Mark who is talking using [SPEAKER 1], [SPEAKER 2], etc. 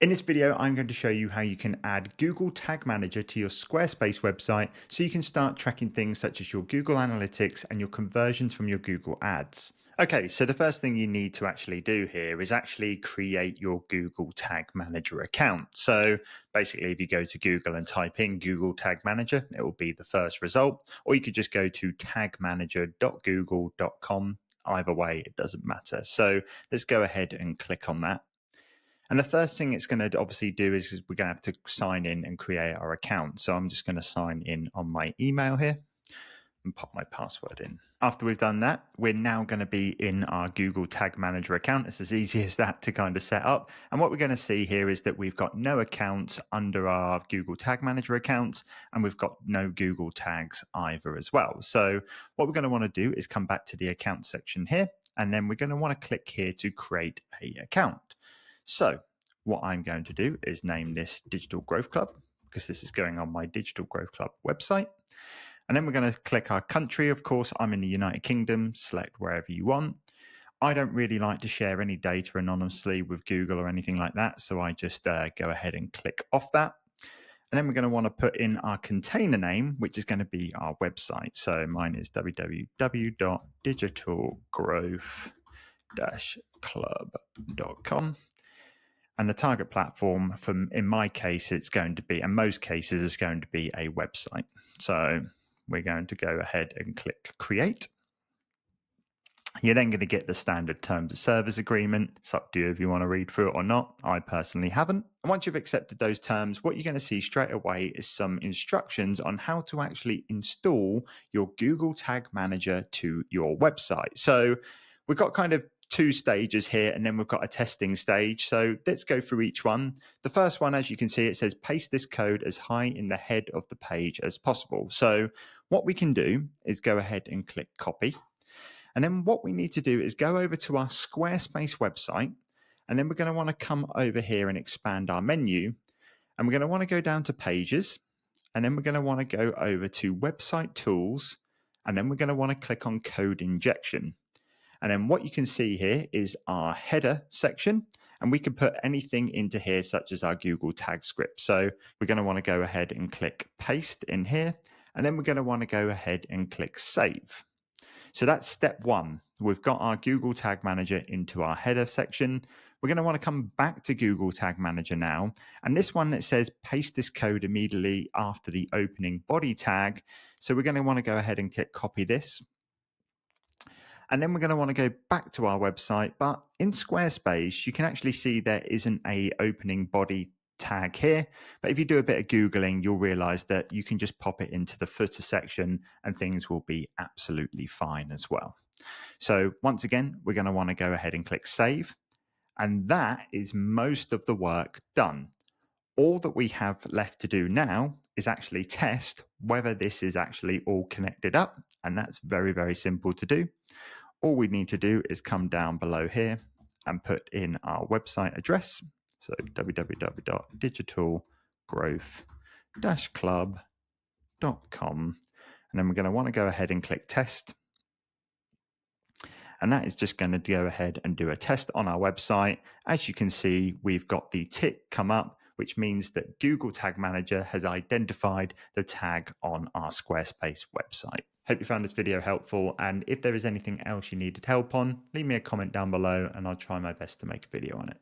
[SPEAKER 1] In this video, I'm going to show you how you can add Google Tag Manager to your Squarespace website so you can start tracking things such as your Google Analytics and your conversions from your Google Ads. Okay, so the first thing you need to actually do here is actually create your Google Tag Manager account. So basically, if you go to Google and type in Google Tag Manager, it will be the first result, or you could just go to tagmanager.google.com. Either way, it doesn't matter. So let's go ahead and click on that. And the first thing it's going to obviously do is we're going to have to sign in and create our account. So I'm just going to sign in on my email here and pop my password in. After we've done that, we're now going to be in our Google Tag Manager account. It's as easy as that to kind of set up. And what we're going to see here is that we've got no accounts under our Google Tag Manager account, and we've got no Google tags either as well. So what we're going to want to do is come back to the account section here, and then we're going to want to click here to create an account. So what I'm going to do is name this Digital Growth Club, because this is going on my Digital Growth Club website. And then we're going to click our country. Of course, I'm in the United Kingdom. Select wherever you want. I don't really like to share any data anonymously with Google or anything like that, so I just go ahead and click off that. And then we're going to want to put in our container name, which is going to be our website. So mine is www.digitalgrowth-club.com. And the target platform, in my case, it's going to be, in most cases, it's going to be a website. So we're going to go ahead and click Create. You're then going to get the standard terms of service agreement. It's up to you if you want to read through it or not. I personally haven't. And once you've accepted those terms, what you're going to see straight away is some instructions on how to actually install your Google Tag Manager to your website. So we've got kind of two stages here, and then we've got a testing stage. So let's go through each one. The first one, as you can see, it says paste this code as high in the head of the page as possible. So what we can do is go ahead and click copy. And then what we need to do is go over to our Squarespace website, and then we're going to want to come over here and expand our menu. And we're going to want to go down to pages, and then we're going to want to go over to website tools, and then we're going to want to click on code injection. And then what you can see here is our header section, and we can put anything into here, such as our Google tag script. So we're going to want to go ahead and click paste in here, and then we're going to want to go ahead and click save. So that's step one. We've got our Google Tag Manager into our header section. We're going to want to come back to Google Tag Manager now. And this one that says paste this code immediately after the opening body tag. So we're going to want to go ahead and click copy this. And then we're going to want to go back to our website. But in Squarespace, you can actually see there isn't a opening body tag here. But if you do a bit of Googling, you'll realize that you can just pop it into the footer section and things will be absolutely fine as well. So once again, we're going to want to go ahead and click save. And that is most of the work done. All that we have left to do now is actually test whether this is actually all connected up. And that's very, very simple to do. All we need to do is come down below here and put in our website address. So www.digitalgrowth-club.com. And then we're going to want to go ahead and click test. And that is just going to go ahead and do a test on our website. As you can see, we've got the tick come up, which means that Google Tag Manager has identified the tag on our Squarespace website. Hope you found this video helpful. And if there is anything else you needed help on, leave me a comment down below and I'll try my best to make a video on it.